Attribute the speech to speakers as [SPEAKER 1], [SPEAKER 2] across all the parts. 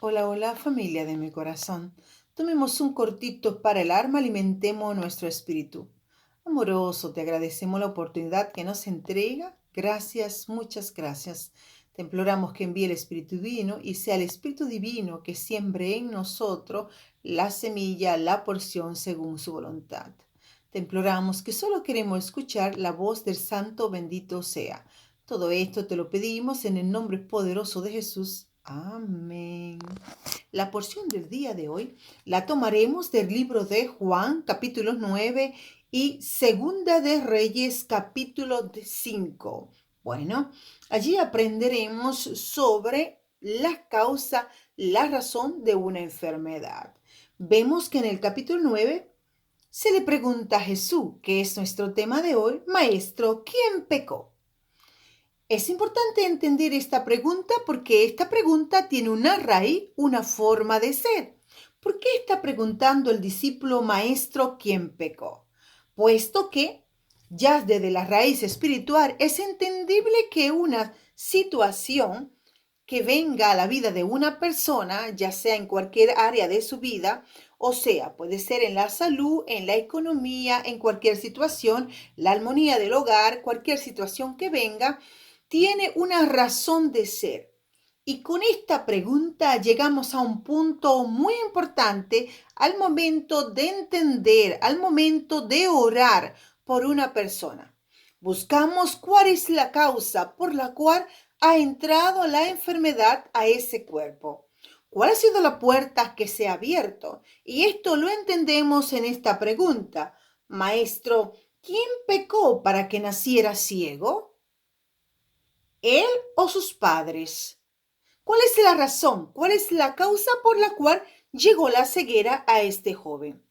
[SPEAKER 1] Hola, hola familia de mi corazón. Tomemos un cortito para el alma, alimentemos nuestro espíritu. Amoroso, te agradecemos la oportunidad que nos entrega. Gracias, muchas gracias. Te imploramos que envíe el Espíritu Divino y sea el Espíritu Divino que siembre en nosotros la semilla, la porción según su voluntad. Te imploramos que solo queremos escuchar la voz del Santo bendito sea. Todo esto te lo pedimos en el nombre poderoso de Jesús. Amén. La porción del día de hoy la tomaremos del libro de Juan, capítulo 9 y Segunda de Reyes, capítulo 5. Bueno, allí aprenderemos sobre la causa, la razón de una enfermedad. Vemos que en el capítulo 9 se le pregunta a Jesús, que es nuestro tema de hoy: Maestro, ¿quién pecó? Es importante entender esta pregunta porque esta pregunta tiene una raíz, una forma de ser. ¿Por qué está preguntando el discípulo maestro quién pecó? Puesto que ya desde la raíz espiritual es entendible que una situación que venga a la vida de una persona, ya sea en cualquier área de su vida, o sea, puede ser en la salud, en la economía, en cualquier situación, la armonía del hogar, cualquier situación que venga, tiene una razón de ser. Y con esta pregunta llegamos a un punto muy importante al momento de entender, al momento de orar por una persona. Buscamos cuál es la causa por la cual ha entrado la enfermedad a ese cuerpo. ¿Cuál ha sido la puerta que se ha abierto? Y esto lo entendemos en esta pregunta. Maestro, ¿quién pecó para que naciera ciego? ¿Él o sus padres? ¿Cuál es la razón? ¿Cuál es la causa por la cual llegó la ceguera a este joven?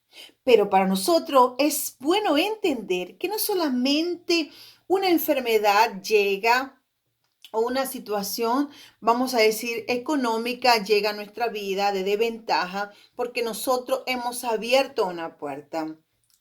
[SPEAKER 1] Pero para nosotros es bueno entender que no solamente una enfermedad llega o una situación, vamos a decir, económica llega a nuestra vida de desventaja porque nosotros hemos abierto una puerta.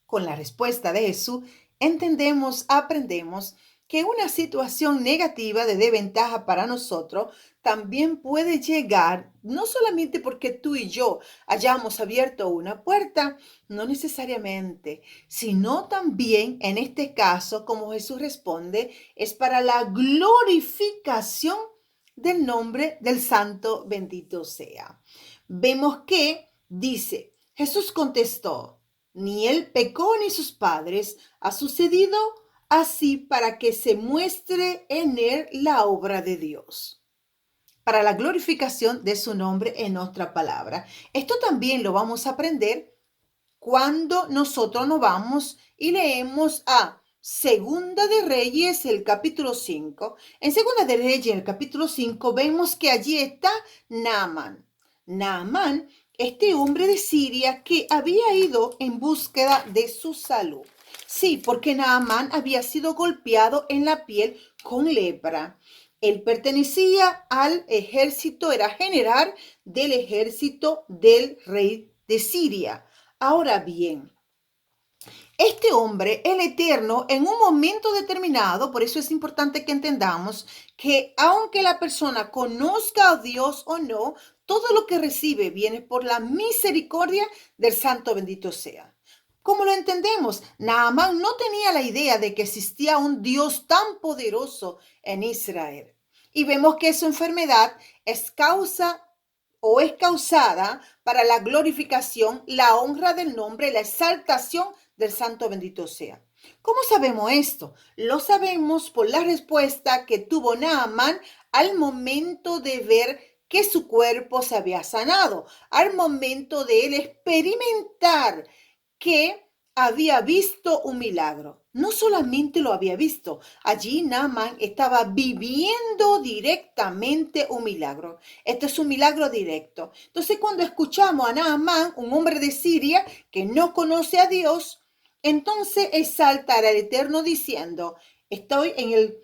[SPEAKER 1] Con la respuesta de Jesús, entendemos, aprendemos que una situación negativa de desventaja para nosotros también puede llegar, no solamente porque tú y yo hayamos abierto una puerta, no necesariamente, sino también en este caso, como Jesús responde, es para la glorificación del nombre del santo bendito sea. Vemos que dice, Jesús contestó, ni él pecó ni sus padres, ha sucedido así para que se muestre en él la obra de Dios, para la glorificación de su nombre en otra palabra. Esto también lo vamos a aprender cuando nosotros nos vamos y leemos a Segunda de Reyes, el capítulo 5. En Segunda de Reyes, el capítulo 5, vemos que allí está Naaman. Naaman, este hombre de Siria que había ido en búsqueda de su salud. Sí, porque Naamán había sido golpeado en la piel con lepra. Él pertenecía al ejército, era general del ejército del rey de Siria. Ahora bien, este hombre, el Eterno, en un momento determinado, por eso es importante que entendamos que aunque la persona conozca a Dios o no, todo lo que recibe viene por la misericordia del Santo bendito sea. ¿Cómo lo entendemos? Naamán no tenía la idea de que existía un Dios tan poderoso en Israel. Y vemos que su enfermedad es causa o es causada para la glorificación, la honra del nombre, la exaltación del santo bendito sea. ¿Cómo sabemos esto? Lo sabemos por la respuesta que tuvo Naamán al momento de ver que su cuerpo se había sanado, al momento de él experimentar que había visto un milagro. No solamente lo había visto, allí Naaman estaba viviendo directamente un milagro. Este es un milagro directo. Entonces, cuando escuchamos a Naamán, un hombre de Siria que no conoce a Dios, entonces exalta al Eterno diciendo, estoy en el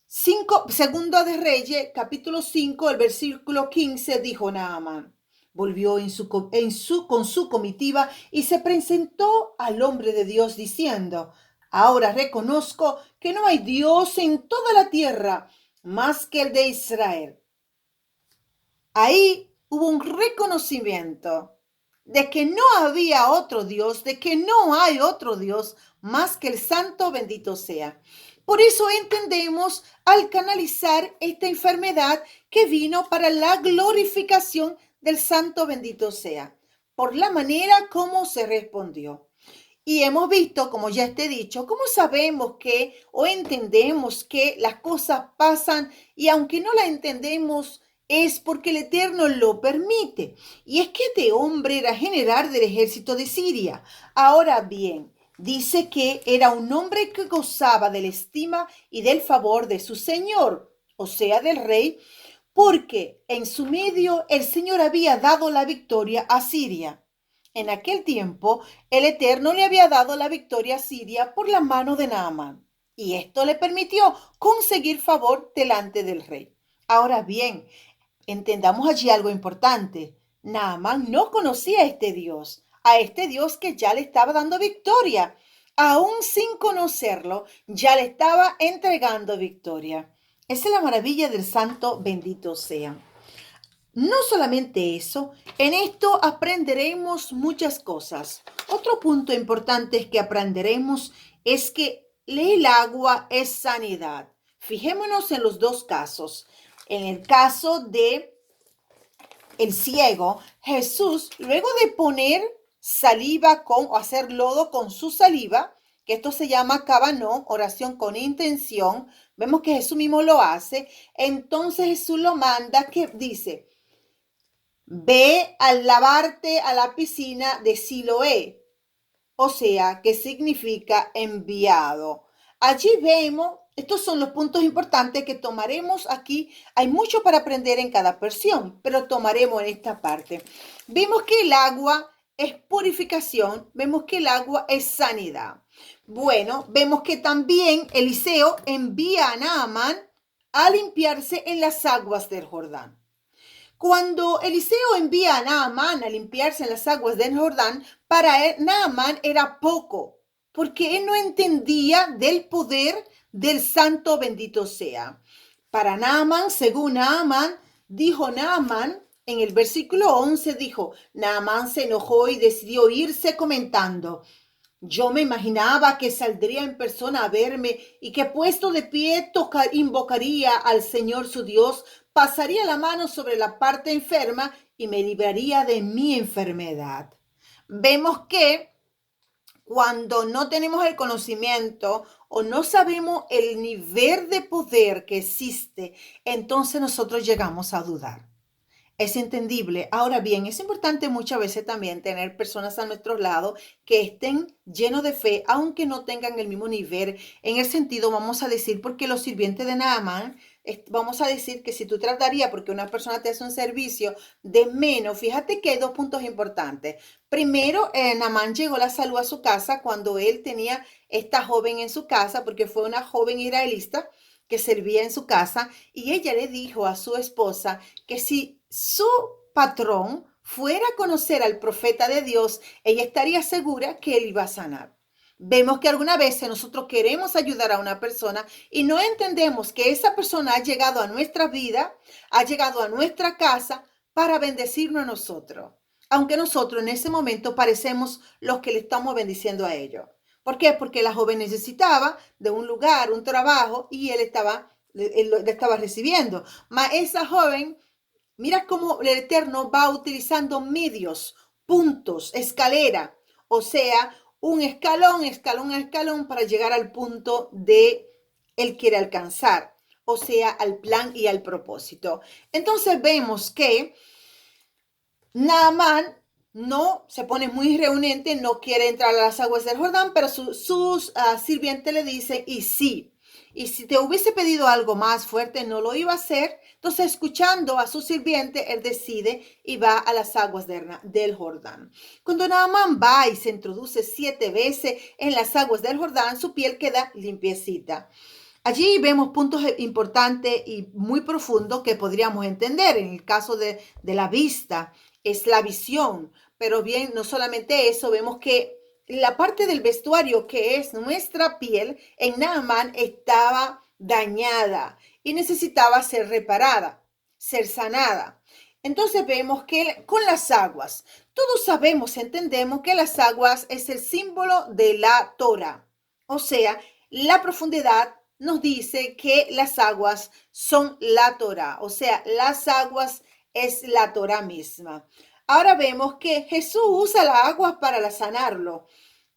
[SPEAKER 1] 5, segundo de Reyes, capítulo 5, el versículo 15, dijo Naamán. Volvió con su comitiva y se presentó al hombre de Dios diciendo, ahora reconozco que no hay Dios en toda la tierra más que el de Israel. Ahí hubo un reconocimiento de que no había otro Dios, de que no hay otro Dios más que el santo bendito sea. Por eso entendemos al canalizar esta enfermedad que vino para la glorificación del santo bendito sea, por la manera como se respondió. Y hemos visto, como ya te he dicho, cómo sabemos que o entendemos que las cosas pasan y aunque no las entendemos es porque el Eterno lo permite. Y es que este hombre era general del ejército de Siria. Ahora bien, dice que era un hombre que gozaba de la estima y del favor de su señor, o sea, del rey, porque en su medio el Señor había dado la victoria a Siria. En aquel tiempo, el Eterno le había dado la victoria a Siria por la mano de Naamán, y esto le permitió conseguir favor delante del rey. Ahora bien, entendamos allí algo importante. Naamán no conocía a este Dios que ya le estaba dando victoria. Aún sin conocerlo, ya le estaba entregando victoria. Esa es la maravilla del santo bendito sea. No solamente eso, en esto aprenderemos muchas cosas. Otro punto importante es que aprenderemos es que el agua es sanidad. Fijémonos en los dos casos. En el caso de el ciego, Jesús, luego de poner saliva o hacer lodo con su saliva, que esto se llama cabanón, oración con intención, vemos que Jesús mismo lo hace, entonces Jesús lo manda que dice, ve al lavarte a la piscina de Siloé, o sea, que significa enviado. Allí vemos, estos son los puntos importantes que tomaremos aquí. Hay mucho para aprender en cada porción, pero tomaremos en esta parte. Vemos que el agua es purificación, vemos que el agua es sanidad. Bueno, vemos que también Eliseo envía a Naamán a limpiarse en las aguas del Jordán. Cuando Eliseo envía a Naamán a limpiarse en las aguas del Jordán, para él Naamán era poco, porque él no entendía del poder del santo bendito sea. Para Naamán, según Naamán, dijo Naamán, en el versículo 11 dijo, Naamán se enojó y decidió irse comentando, yo me imaginaba que saldría en persona a verme y que puesto de pie invocaría al Señor su Dios, pasaría la mano sobre la parte enferma y me libraría de mi enfermedad. Vemos que cuando no tenemos el conocimiento o no sabemos el nivel de poder que existe, entonces nosotros llegamos a dudar. Es entendible. Ahora bien, es importante muchas veces también tener personas a nuestro lado que estén llenos de fe, aunque no tengan el mismo nivel. En el sentido, vamos a decir, porque los sirvientes de Naamán, vamos a decir que si tú tratarías, porque una persona te hace un servicio de menos, fíjate que hay dos puntos importantes. Primero, Naamán llegó la salud a su casa cuando él tenía esta joven en su casa, porque fue una joven israelita que servía en su casa, y ella le dijo a su esposa que si su patrón fuera a conocer al profeta de Dios, ella estaría segura que él iba a sanar. Vemos que algunas veces nosotros queremos ayudar a una persona y no entendemos que esa persona ha llegado a nuestra vida, ha llegado a nuestra casa para bendecirnos a nosotros. Aunque nosotros en ese momento parecemos los que le estamos bendiciendo a ellos. ¿Por qué? Porque la joven necesitaba de un lugar, un trabajo y él estaba recibiendo. Mas esa joven, mira cómo el Eterno va utilizando medios, puntos, escalera, o sea, un escalón, escalón a escalón para llegar al punto de él quiere alcanzar, o sea, al plan y al propósito. Entonces vemos que Naamán no se pone muy reunente, no quiere entrar a las aguas del Jordán, pero sus sirvientes le dicen, y sí, y si te hubiese pedido algo más fuerte, no lo iba a hacer. Entonces, escuchando a su sirviente, él decide y va a las aguas del Jordán. Cuando Naamán va y se introduce 7 veces en las aguas del Jordán, su piel queda limpiecita. Allí vemos puntos importantes y muy profundos que podríamos entender. En el caso de la vista, es la visión. Pero bien, no solamente eso, vemos que la parte del vestuario que es nuestra piel en Naamán estaba dañada y necesitaba ser reparada, ser sanada. Entonces vemos que con las aguas, todos sabemos, entendemos que las aguas es el símbolo de la Torah. O sea, la profundidad nos dice que las aguas son la Torah. O sea, las aguas es la Torah misma. Ahora vemos que Jesús usa las aguas para sanarlo,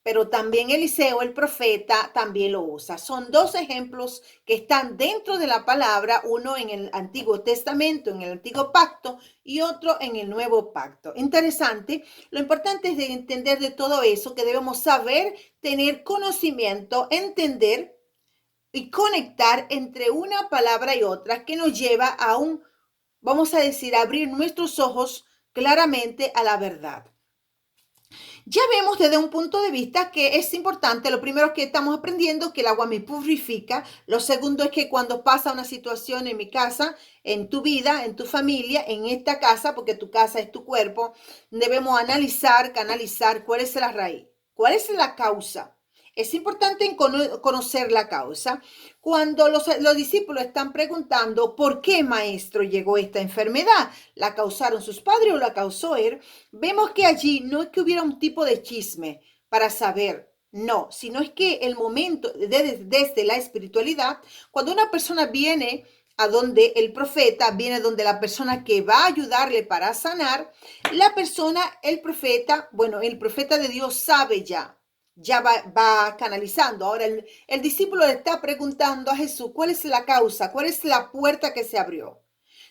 [SPEAKER 1] pero también Eliseo, el profeta, también lo usa. Son dos ejemplos que están dentro de la palabra, uno en el Antiguo Testamento, en el Antiguo Pacto, y otro en el Nuevo Pacto. Interesante. Lo importante es de entender de todo eso, que debemos saber, tener conocimiento, entender y conectar entre una palabra y otra que nos lleva a vamos a decir, abrir nuestros ojos claramente a la verdad. Ya vemos desde un punto de vista que es importante, lo primero que estamos aprendiendo, que el agua me purifica. Lo segundo es que cuando pasa una situación en mi casa, en tu vida, en tu familia, en esta casa, porque tu casa es tu cuerpo, debemos analizar, canalizar cuál es la raíz, cuál es la causa. Es importante conocer la causa. Cuando los discípulos están preguntando, ¿por qué, maestro, llegó esta enfermedad? ¿La causaron sus padres o la causó él? Vemos que allí no es que hubiera un tipo de chisme para saber, no, sino es que el momento, desde la espiritualidad, cuando una persona viene a donde el profeta, viene donde la persona que va a ayudarle para sanar, la persona, el profeta, bueno, el profeta de Dios sabe ya va canalizando. Ahora el discípulo le está preguntando a Jesús, ¿cuál es la causa? ¿Cuál es la puerta que se abrió?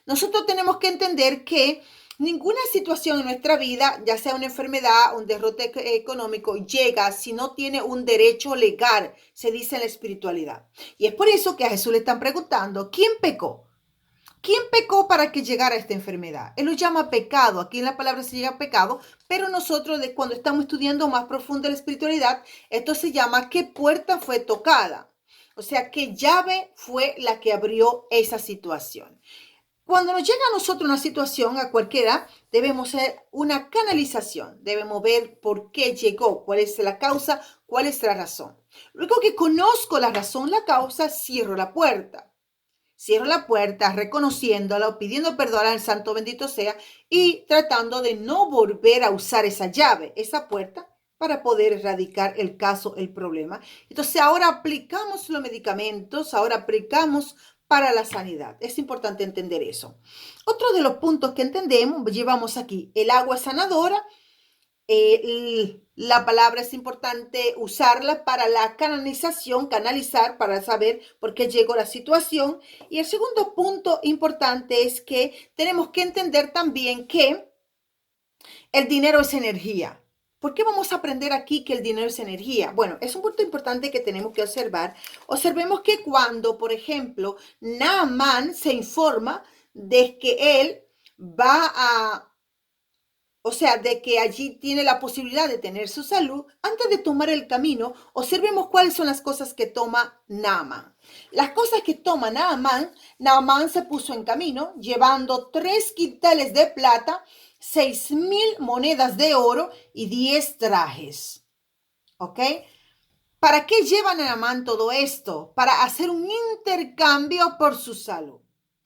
[SPEAKER 1] Nosotros tenemos que entender que ninguna situación en nuestra vida, ya sea una enfermedad, un derrote económico, llega si no tiene un derecho legal, se dice en la espiritualidad. Y es por eso que a Jesús le están preguntando, ¿quién pecó? ¿Quién pecó para que llegara esta enfermedad? Él lo llama pecado, aquí en la palabra se llama pecado, pero nosotros cuando estamos estudiando más profundo la espiritualidad, esto se llama ¿qué puerta fue tocada? O sea, ¿qué llave fue la que abrió esa situación? Cuando nos llega a nosotros una situación, a cualquiera, debemos hacer una canalización. Debemos ver por qué llegó, cuál es la causa, cuál es la razón. Luego que conozco la razón, la causa, cierro la puerta. Cierro la puerta reconociéndola, pidiendo perdón al santo bendito sea y tratando de no volver a usar esa llave, esa puerta, para poder erradicar el caso, el problema. Entonces ahora aplicamos los medicamentos, ahora aplicamos para la sanidad. Es importante entender eso. Otro de los puntos que entendemos, llevamos aquí, el agua sanadora, la palabra es importante usarla para la canalización, canalizar para saber por qué llegó la situación. Y el segundo punto importante es que tenemos que entender también que el dinero es energía. ¿Por qué vamos a aprender aquí que el dinero es energía? Bueno, es un punto importante que tenemos que observar. Observemos que cuando, por ejemplo, Naaman se informa de que él va a, o sea, de que allí tiene la posibilidad de tener su salud, antes de tomar el camino, observemos cuáles son las cosas que toma Naaman. Las cosas que toma Naaman se puso en camino llevando 3 quintales de plata, 6,000 monedas de oro y 10 trajes. ¿Ok? ¿Para qué lleva Naamán todo esto? Para hacer un intercambio por su salud.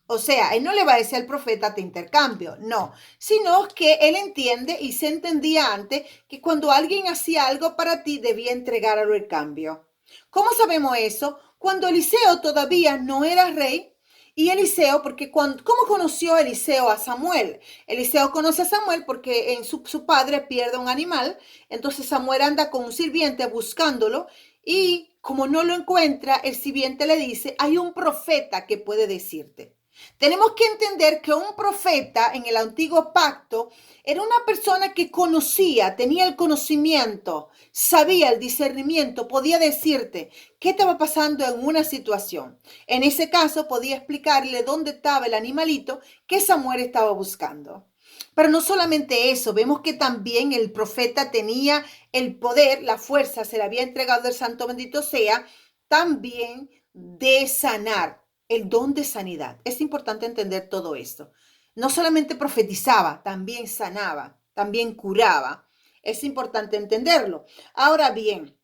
[SPEAKER 1] O sea, él no le va a decir al profeta te intercambio, no, sino que él entiende y se entendía antes que cuando alguien hacía algo para ti debía entregarlo el cambio. ¿Cómo sabemos eso? Cuando Eliseo todavía no era rey y Eliseo, porque ¿cómo conoció Eliseo a Samuel? Eliseo conoce a Samuel porque su padre pierde un animal, entonces Samuel anda con un sirviente buscándolo y como no lo encuentra, el sirviente le dice, hay un profeta que puede decirte. Tenemos que entender que un profeta en el antiguo pacto era una persona que conocía, tenía el conocimiento, sabía el discernimiento, podía decirte qué estaba pasando en una situación. En ese caso podía explicarle dónde estaba el animalito que Samuel estaba buscando. Pero no solamente eso, vemos que también el profeta tenía el poder, la fuerza, se le había entregado el santo bendito sea, también de sanar, el don de sanidad. Es importante entender todo esto. No solamente profetizaba, también sanaba, también curaba. Es importante entenderlo. Ahora bien,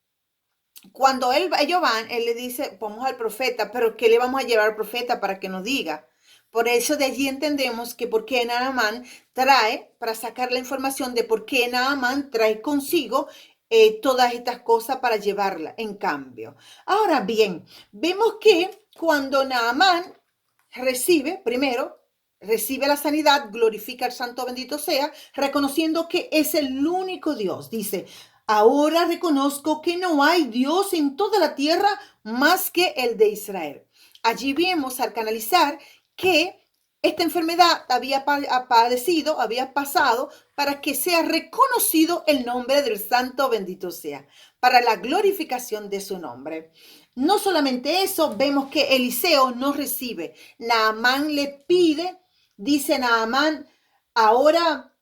[SPEAKER 1] cuando ellos van, él le dice, vamos al profeta, pero ¿qué le vamos a llevar al profeta para que nos diga? Por eso de allí entendemos que por qué Naamán trae, para sacar la información de por qué Naamán trae consigo todas estas cosas para llevarla en cambio. Ahora bien, vemos que cuando Naamán recibe, primero, recibe la sanidad, glorifica al santo bendito sea, reconociendo que es el único Dios. Dice, ahora reconozco que no hay Dios en toda la tierra más que el de Israel. Allí vemos al canalizar que esta enfermedad había padecido, había pasado para que sea reconocido el nombre del santo bendito sea, para la glorificación de su nombre. No solamente eso, vemos que Eliseo no recibe. Naamán le pide, dice Naamán, ahora,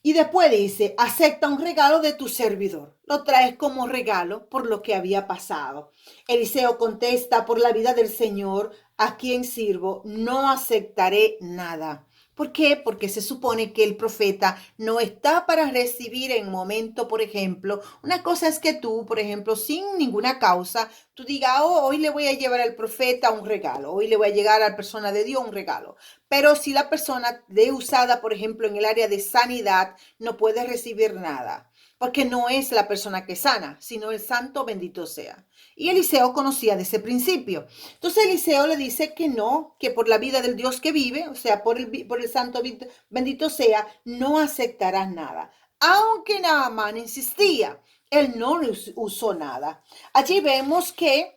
[SPEAKER 1] y después dice, acepta un regalo de tu servidor. Lo traes como regalo por lo que había pasado. Eliseo contesta, por la vida del Señor, a quien sirvo, no aceptaré nada. ¿Por qué? Porque se supone que el profeta no está para recibir en momento, por ejemplo, una cosa es que tú, por ejemplo, sin ninguna causa, tú digas, oh, hoy le voy a llevar al profeta un regalo, hoy le voy a llegar a la persona de Dios un regalo. Pero si la persona de usada, por ejemplo, en el área de sanidad, no puede recibir nada, porque no es la persona que sana, sino el santo bendito sea. Y Eliseo conocía de ese principio. Entonces Eliseo le dice que no, que por la vida del Dios que vive, o sea, por el santo bendito sea, no aceptarás nada. Aunque Naamán insistía, él no usó nada. Allí vemos que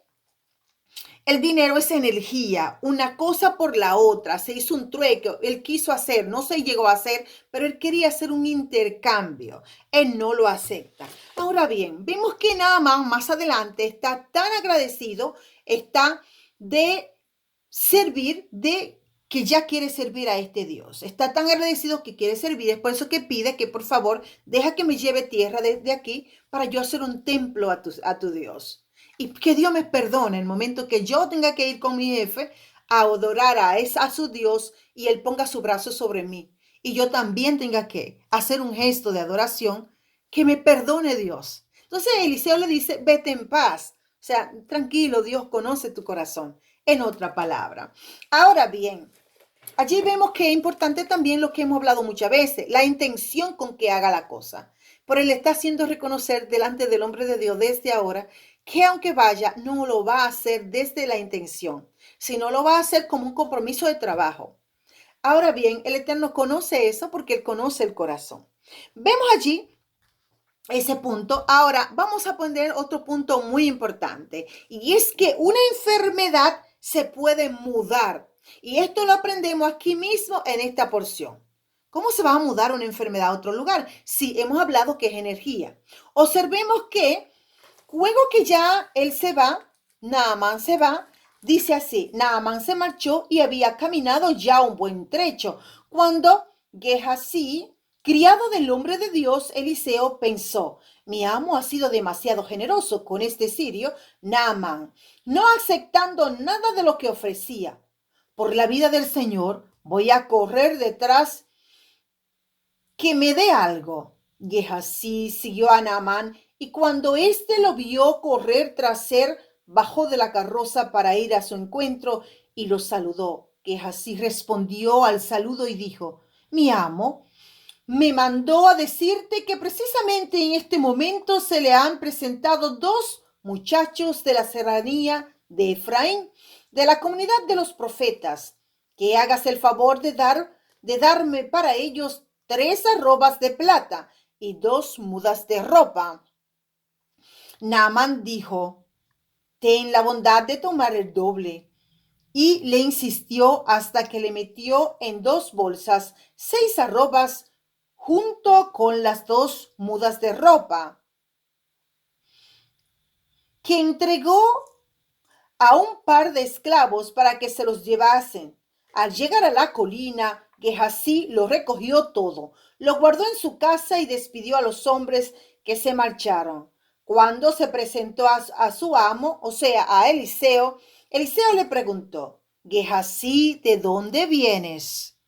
[SPEAKER 1] el dinero es energía, una cosa por la otra. Se hizo un trueque, él quiso hacer, no se llegó a hacer, pero él quería hacer un intercambio. Él no lo acepta. Ahora bien, vemos que Naamán más adelante está tan agradecido, está de servir, de que ya quiere servir a este Dios. Está tan agradecido que quiere servir. Es por eso que pide que por favor deja que me lleve tierra desde aquí para yo hacer un templo a tu Dios. Y que Dios me perdone el momento que yo tenga que ir con mi jefe a adorar a su Dios y él ponga su brazo sobre mí. Y yo también tenga que hacer un gesto de adoración, que me perdone Dios. Entonces Eliseo le dice, vete en paz. O sea, tranquilo, Dios conoce tu corazón. En otra palabra. Ahora bien, allí vemos que es importante también lo que hemos hablado muchas veces, la intención con que haga la cosa. Por él está haciendo reconocer delante del hombre de Dios desde ahora que aunque vaya, no lo va a hacer desde la intención, sino lo va a hacer como un compromiso de trabajo. Ahora bien, el Eterno conoce eso porque él conoce el corazón. Vemos allí ese punto. Ahora vamos a poner otro punto muy importante y es que una enfermedad se puede mudar y esto lo aprendemos aquí mismo en esta porción. ¿Cómo se va a mudar una enfermedad a otro lugar? Sí, hemos hablado que es energía. Observemos que luego que ya él se va, Naamán se va, dice así, Naamán se marchó y había caminado ya un buen trecho cuando Gehazi, criado del hombre de Dios, Eliseo, pensó, mi amo ha sido demasiado generoso con este sirio, Naamán, no aceptando nada de lo que ofrecía. Por la vida del Señor, voy a correr detrás que me dé algo. Gehazi siguió a Naamán y cuando éste lo vio correr tras él, bajó de la carroza para ir a su encuentro y lo saludó. Gehazi respondió al saludo y dijo, mi amo me mandó a decirte que precisamente en este momento se le han presentado dos muchachos de la serranía de Efraín, de la comunidad de los profetas, que hagas el favor de darme para ellos 3 arrobas de plata y 2 mudas de ropa. Naamán dijo, ten la bondad de tomar el doble. Y le insistió hasta que le metió en 2 bolsas 6 arrobas junto con las 2 mudas de ropa, que entregó a un par de esclavos para que se los llevasen. Al llegar a la colina, Gehazi lo recogió todo, lo guardó en su casa y despidió a los hombres que se marcharon. Cuando se presentó a su amo, o sea, a Eliseo, Eliseo le preguntó, Gehazi, ¿de dónde vienes?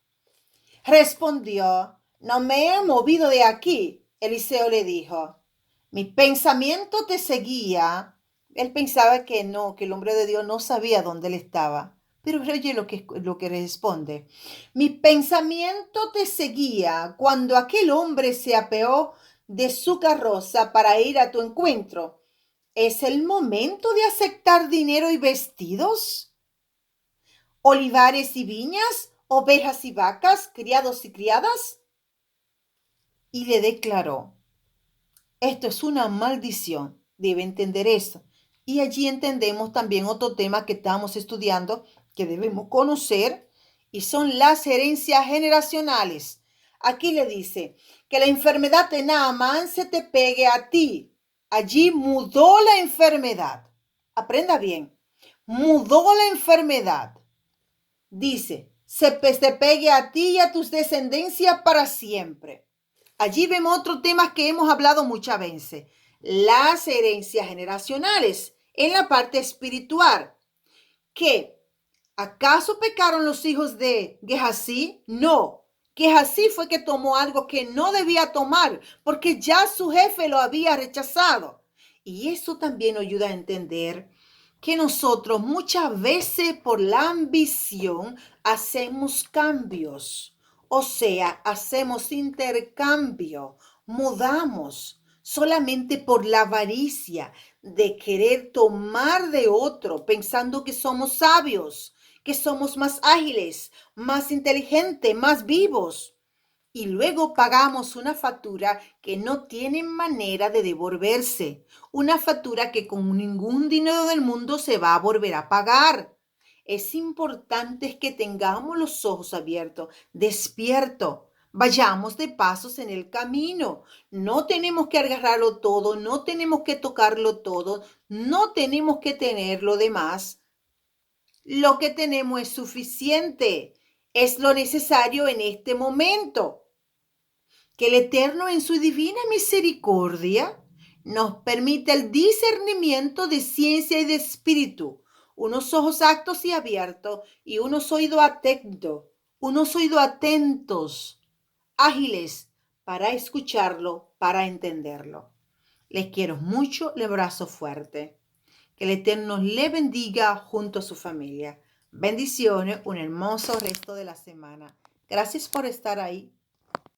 [SPEAKER 1] Respondió, no me he movido de aquí. Eliseo le dijo, mi pensamiento te seguía. Él pensaba que no, que el hombre de Dios no sabía dónde él estaba, Pero oye lo que responde. Mi pensamiento te seguía cuando aquel hombre se apeó de su carroza para ir a tu encuentro. ¿Es el momento de aceptar dinero y vestidos? ¿Olivares y viñas? ¿Ovejas y vacas? ¿Criados y criadas? Y le declaró, esto es una maldición, debe entender eso. Y allí entendemos también otro tema que estamos estudiando, que debemos conocer, y son las herencias generacionales. Aquí le dice que la enfermedad de Naamán se te pegue a ti. Allí mudó la enfermedad. Aprenda bien, mudó la enfermedad. Dice, se pegue a ti y a tus descendencias para siempre. Allí vemos otro tema que hemos hablado muchas veces, las herencias generacionales en la parte espiritual. ¿Qué? ¿Acaso pecaron los hijos de Gehazi? No. Gehazi fue que tomó algo que no debía tomar porque ya su jefe lo había rechazado. Y eso también nos ayuda a entender que nosotros muchas veces por la ambición hacemos cambios, o sea, hacemos intercambio, mudamos solamente por la avaricia de querer tomar de otro pensando que somos sabios, que somos más ágiles, más inteligentes, más vivos. Y luego pagamos una factura que no tiene manera de devolverse, una factura que con ningún dinero del mundo se va a volver a pagar. Es importante que tengamos los ojos abiertos, despiertos. Vayamos de pasos en el camino. No tenemos que agarrarlo todo, no tenemos que tocarlo todo, no tenemos que tener lo demás. Lo que tenemos es suficiente, es lo necesario en este momento. Que el Eterno en su divina misericordia nos permite el discernimiento de ciencia y de espíritu, unos ojos actos y abiertos y unos oídos atentos, ágiles para escucharlo, para entenderlo. Les quiero mucho, le abrazo fuerte. Que el Eterno le bendiga junto a su familia. Bendiciones, un hermoso resto de la semana. Gracias por estar ahí.